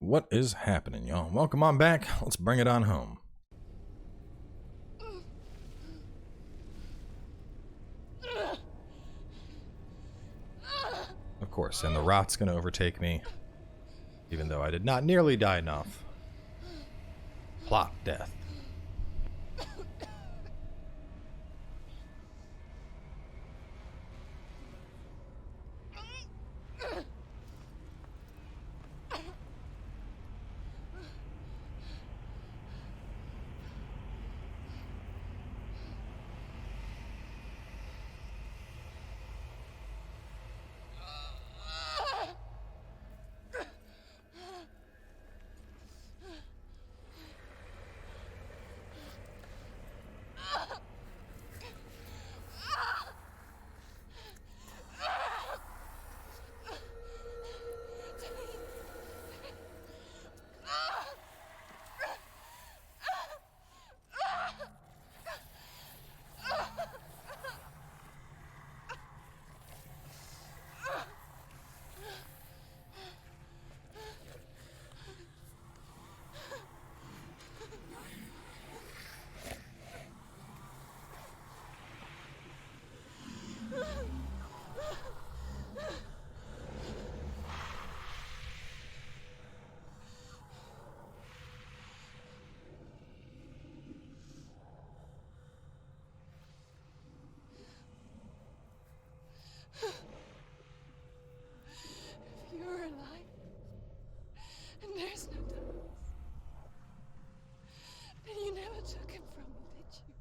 What is happening, y'all? Welcome on back. Let's bring it on home. Of course, and the rot's gonna overtake me, even though I did not nearly die enough. Plot death. If you're alive, and there's no doubt, then you never took him from me, did you?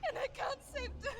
And I can't seem to it.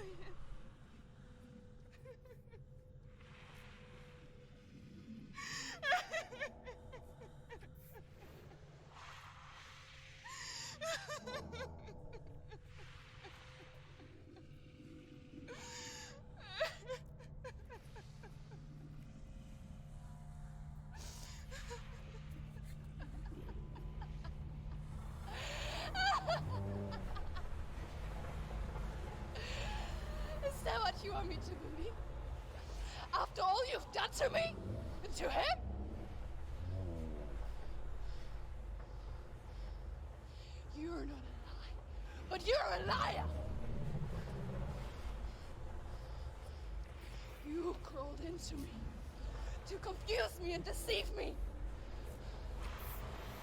Is that what you want me to believe? After all you've done to me? And to him? You're not a lie, but you're a liar! You crawled into me to confuse me and deceive me.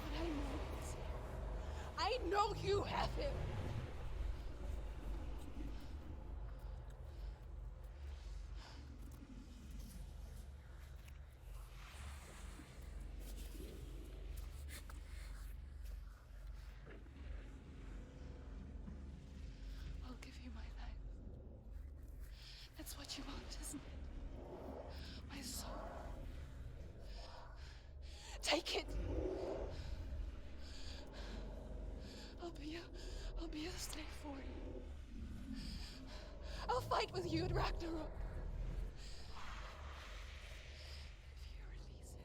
But I know it's him. I know you have him. I'll give you my life. That's what you want, isn't it? My soul. Take it. I'll be a slave for you. I'll fight with you at Ragnarok. If you release it.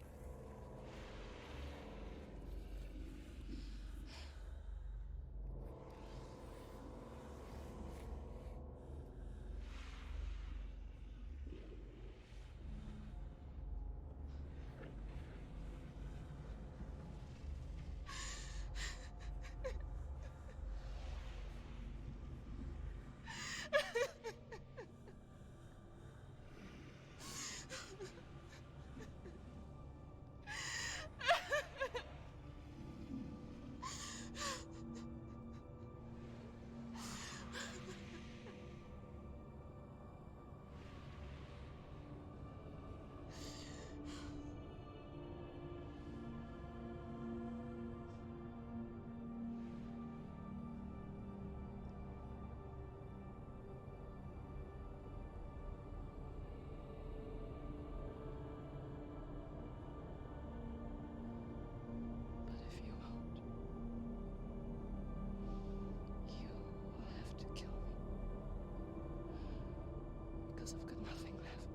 I've got nothing left.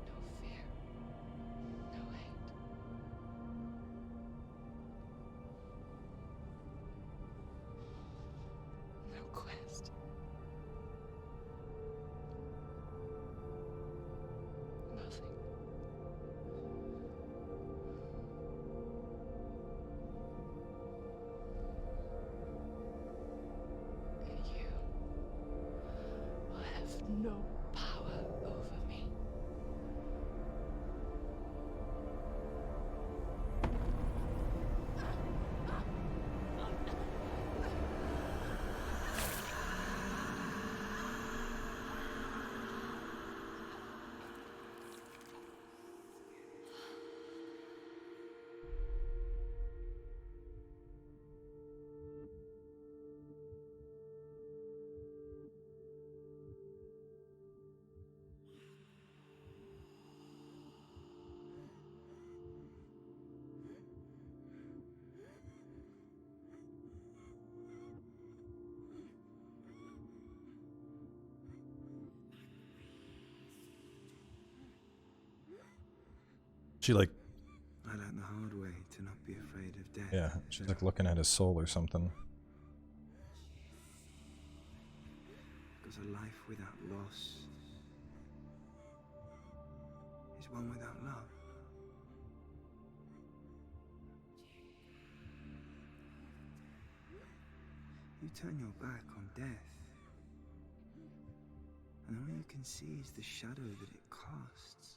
No fear. No hate. No quest. no power over me. She like, I learned the hard way to not be afraid of death. yeah, she's like looking at his soul or something. Because a life without loss is one without love. You turn your back on death, and all you can see is the shadow that it casts.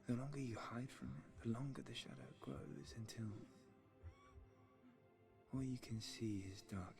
The longer you hide from it, the longer the shadow grows until all you can see is darkness.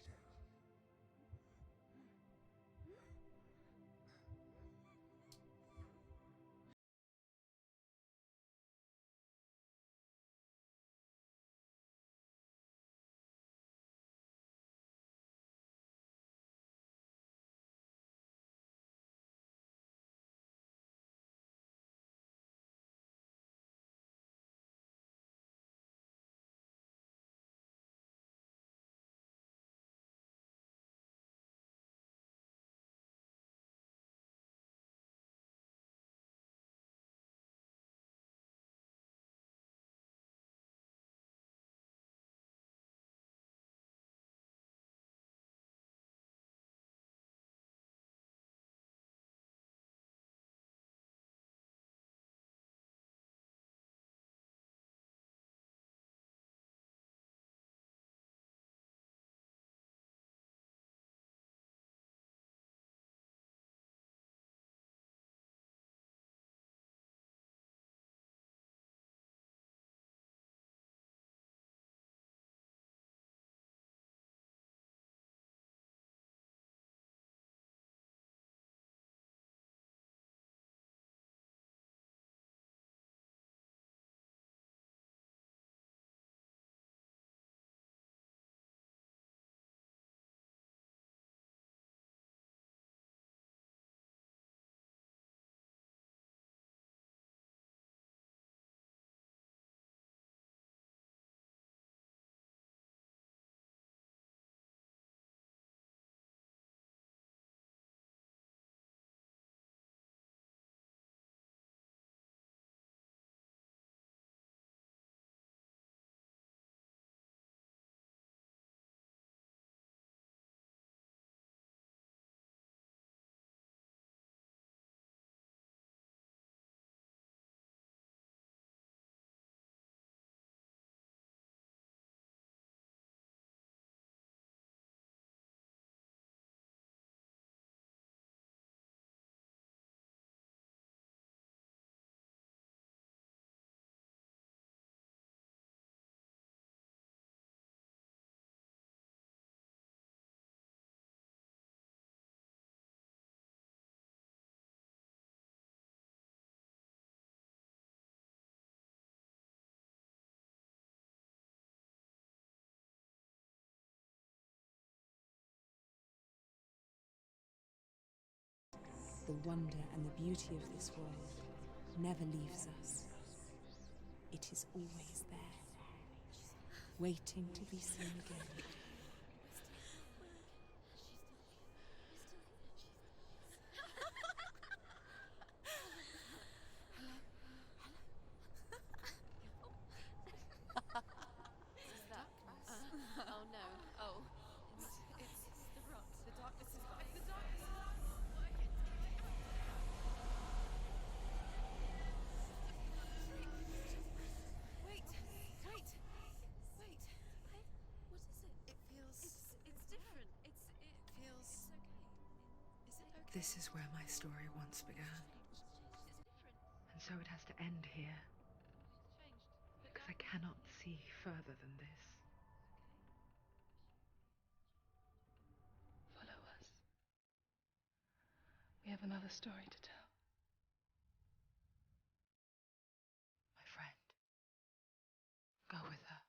The wonder and the beauty of this world never leaves us. It is always there, waiting to be seen again. Oh no. Oh. It's the rot. The darkness is back. The darkness is working. Wait. What is it? It This is where my story once began. And so it has to end here. Because I cannot see further than this. Follow us. We have another story to tell. My friend. Go with her.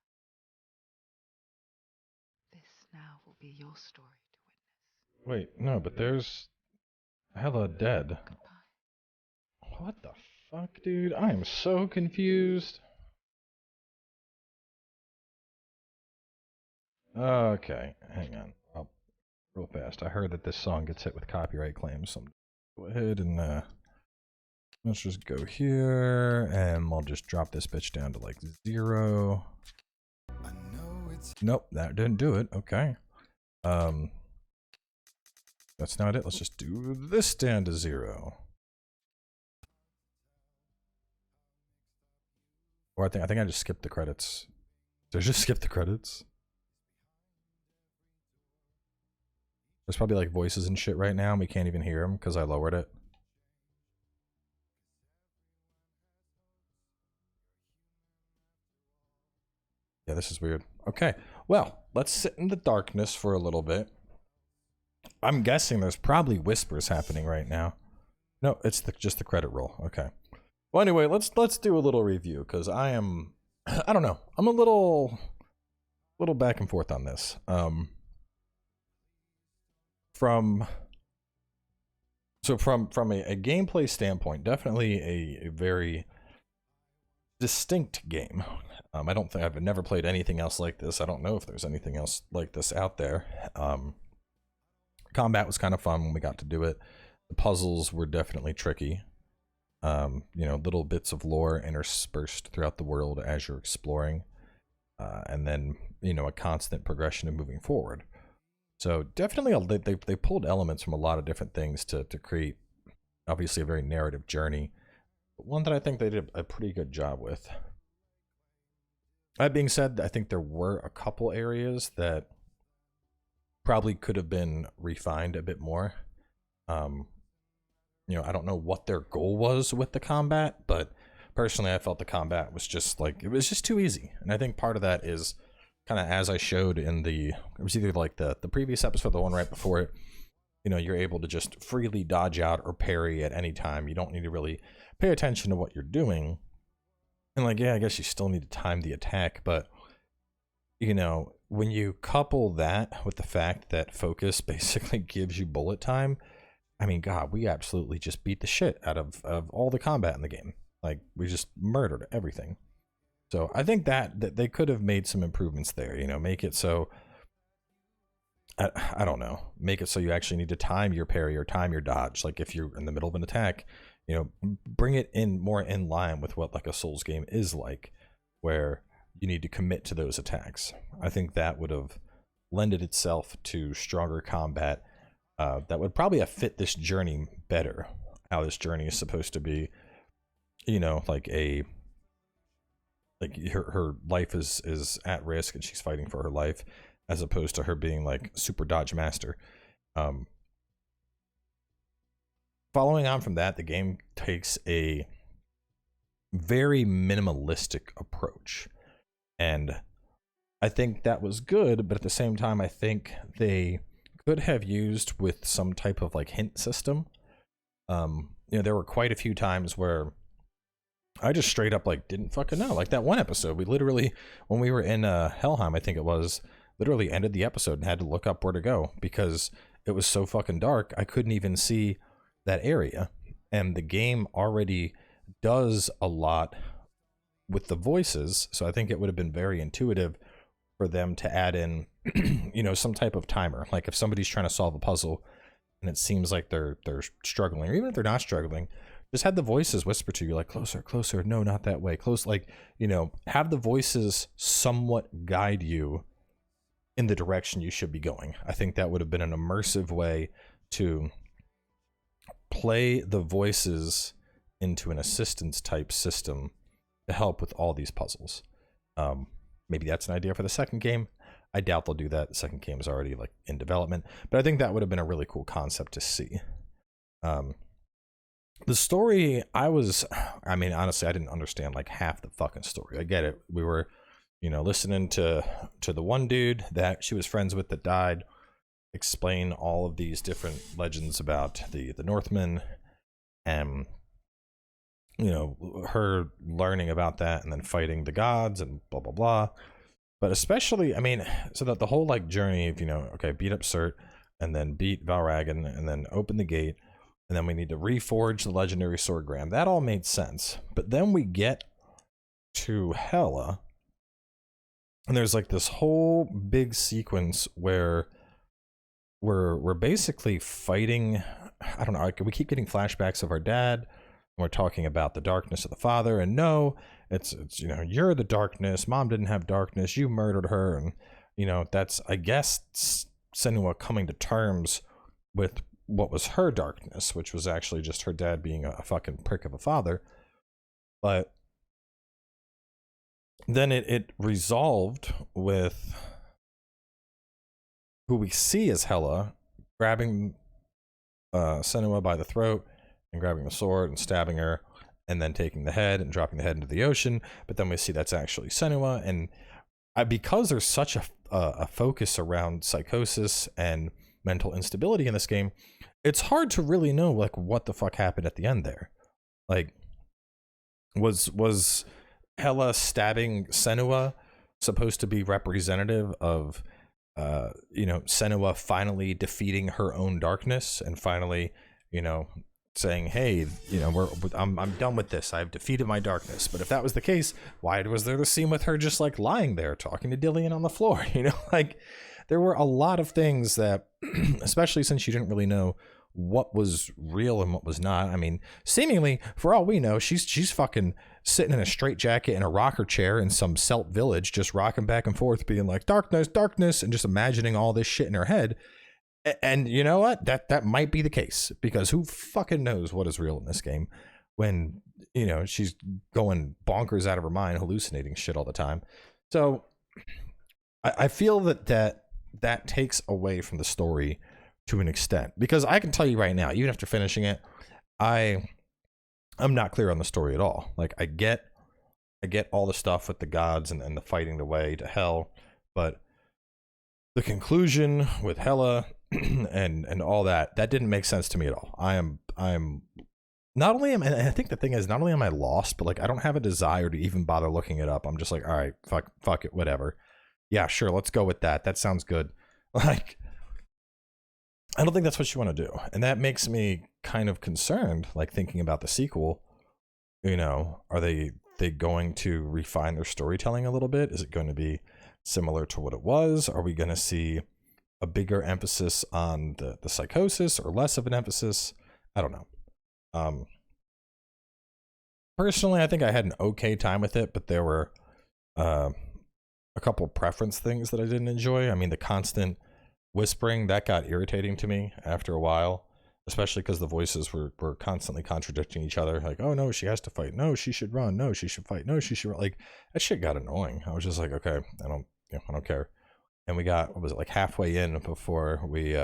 This now will be your story to witness. Wait, no, but there's Hela dead. Goodbye. What the fuck, dude? I am so confused. Okay, hang on. Real fast. I heard that this song gets hit with copyright claims, so I'm go ahead and let's just go here, and I'll just drop this bitch down to like 0. Nope, that didn't do it. Okay. That's not it. Let's just do this down to 0. Or I think I just skipped the credits. Did I just skip the credits? There's probably like voices and shit right now, and we can't even hear them because I lowered it. Yeah, this is weird. Okay, well, let's sit in the darkness for a little bit. I'm guessing there's probably whispers happening right now. No, it's just the credit roll. Okay. Well, anyway, let's do a little review because I don't know. I'm a little back and forth on this. From a gameplay standpoint, definitely a very distinct game. I've never played anything else like this. I don't know if there's anything else like this out there. Combat was kind of fun when we got to do it. The puzzles were definitely tricky. You know, little bits of lore interspersed throughout the world as you're exploring. And then, you know, a constant progression of moving forward. So definitely they pulled elements from a lot of different things to create, obviously, a very narrative journey. But one that I think they did a pretty good job with. That being said, I think there were a couple areas that probably could have been refined a bit more. You know, I don't know what their goal was with the combat, but personally I felt the combat was just like, it was just too easy. And I think part of that is kind of as I showed in it was either like the previous episode, the one right before it, you know, you're able to just freely dodge out or parry at any time. You don't need to really pay attention to what you're doing. And like, yeah, I guess you still need to time the attack, but you know, when you couple that with the fact that focus basically gives you bullet time, I mean, God, we absolutely just beat the shit out of all the combat in the game. Like, we just murdered everything. So I think that they could have made some improvements there, you know, make it so, I don't know, make it so you actually need to time your parry or time your dodge. Like if you're in the middle of an attack, you know, bring it in more in line with what like a Souls game is like, where you need to commit to those attacks. I think that would have lended itself to stronger combat that would probably have fit this journey better, how this journey is supposed to be, you know, like her life is at risk and she's fighting for her life, as opposed to her being like super dodge master. Following on from that, the game takes a very minimalistic approach, and I think that was good, but at the same time I think they could have used with some type of like hint system. You know, there were quite a few times where I just straight up like didn't fucking know. Like that one episode, we literally, when we were in Helheim, I think it was, literally ended the episode and had to look up where to go because it was so fucking dark. I couldn't even see that area. And the game already does a lot with the voices, so I think it would have been very intuitive for them to add in, you know, some type of timer. Like if somebody's trying to solve a puzzle and it seems like they're struggling, or even if they're not struggling, just have the voices whisper to you like, closer, closer, no, not that way, close, like, you know, have the voices somewhat guide you in the direction you should be going. I think that would have been an immersive way to play the voices into an assistance type system to help with all these puzzles. Maybe that's an idea for the second game. I doubt they'll do that. The second game is already like in development, but I think that would have been a really cool concept to see. The story, I mean, honestly, I didn't understand like half the fucking story. I get it. We were, listening to the one dude that she was friends with that died explain all of these different legends about the Northmen, and her learning about that and then fighting the gods and blah blah blah. But especially, I mean, so that the whole like journey of okay, beat up Cert and then beat Valragan and then open the gate, and then we need to reforge the legendary swordgram. That all made sense. But then we get to Hela, and there's like this whole big sequence where we're basically fighting. I don't know, we keep getting flashbacks of our dad, and we're talking about the darkness of the father, and no, it's you're the darkness, mom didn't have darkness, you murdered her. And that's, I guess, Senua coming to terms with what was her darkness, which was actually just her dad being a fucking prick of a father. But then it resolved with who we see as Hela grabbing Senua by the throat and grabbing the sword and stabbing her, and then taking the head and dropping the head into the ocean. But then we see that's actually Senua. And because there's such a focus around psychosis and mental instability in this game, it's hard to really know like what the fuck happened at the end there. Like, was Hela stabbing Senua supposed to be representative of Senua finally defeating her own darkness and finally saying, hey, I'm done with this, I've defeated my darkness? But if that was the case, why was there the scene with her just like lying there talking to Dillian on the floor? Like, there were a lot of things that especially since you didn't really know what was real and what was not. I mean, seemingly, for all we know, she's fucking sitting in a straitjacket in a rocker chair in some Celt village, just rocking back and forth, being like, darkness, darkness, and just imagining all this shit in her head. And you know what? That might be the case, because who fucking knows what is real in this game when, she's going bonkers out of her mind, hallucinating shit all the time. So I feel that takes away from the story to an extent, because I can tell you right now, even after finishing it, I'm not clear on the story at all. Like, I get all the stuff with the gods and the fighting the way to hell, but the conclusion with Hela and all that didn't make sense to me at all. I'm not only and I think the thing is, not only am I lost, but like, I don't have a desire to even bother looking it up. I'm just like, all right, fuck it, whatever. Yeah, sure, let's go with that. That sounds good. Like, I don't think that's what you want to do. And that makes me kind of concerned, like thinking about the sequel. Are they going to refine their storytelling a little bit? Is it going to be similar to what it was? Are we going to see a bigger emphasis on the psychosis, or less of an emphasis? I don't know. Personally, I think I had an okay time with it, but there were a couple preference things that I didn't enjoy. I mean, the constant whispering, that got irritating to me after a while, especially because the voices were constantly contradicting each other. Like, oh no, she has to fight, no, she should run, no, she should fight, no, she should run. Like, that shit got annoying. I was just like, okay, I don't care. And we got, what was it, like halfway in before we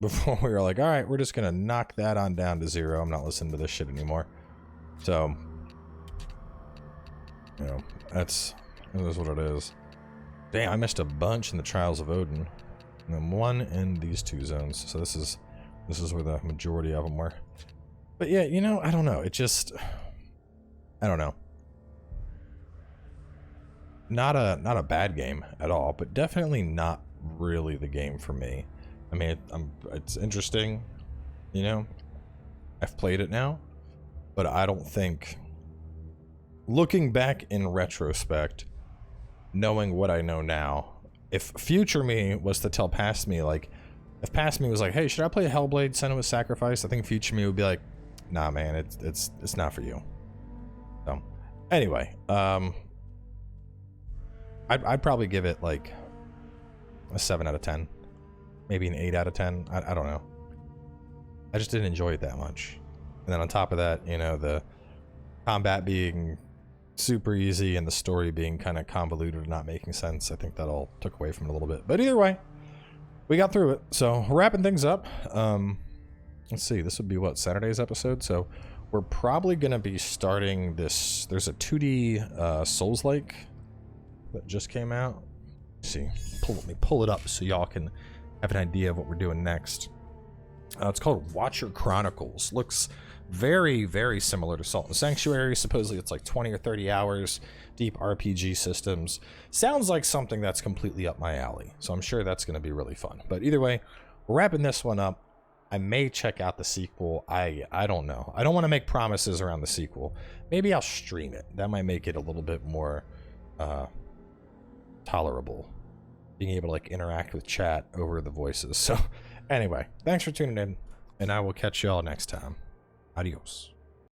were like, all right, we're just gonna knock that on down to 0. I'm not listening to this shit anymore. So that is what it is. Damn, I missed a bunch in the Trials of Odin, and then one in these 2 zones. So this is where the majority of them were. But yeah, I don't know. It just, I don't know. Not a bad game at all, but definitely not really the game for me. I mean, it's interesting, I've played it now, but I don't think, looking back in retrospect, knowing what I know now, if future me was to tell past me, like, if past me was like, hey, should I play Hellblade, Senua's Sacrifice? I think future me would be like, nah, man, it's not for you. So, anyway, I'd probably give it like a 7 out of 10, maybe an 8 out of 10. I don't know. I just didn't enjoy it that much. And then on top of that, the combat being super easy and the story being kind of convoluted and not making sense, I think that all took away from it a little bit. But either way, we got through it. So, wrapping things up, let's see, this would be what, Saturday's episode? So we're probably going to be starting this. There's a 2D Souls-like that just came out. Let's see, let me pull it up so y'all can have an idea of what we're doing next. It's called Watcher Chronicles. Looks very, very similar to Salt and Sanctuary. Supposedly it's like 20 or 30 hours, deep RPG systems. Sounds like something that's completely up my alley. So I'm sure that's going to be really fun. But either way, we're wrapping this one up. I may check out the sequel. I don't know. I don't want to make promises around the sequel. Maybe I'll stream it. That might make it a little bit more tolerable. Being able to like interact with chat over the voices. So anyway, thanks for tuning in, and I will catch y'all next time. Adios.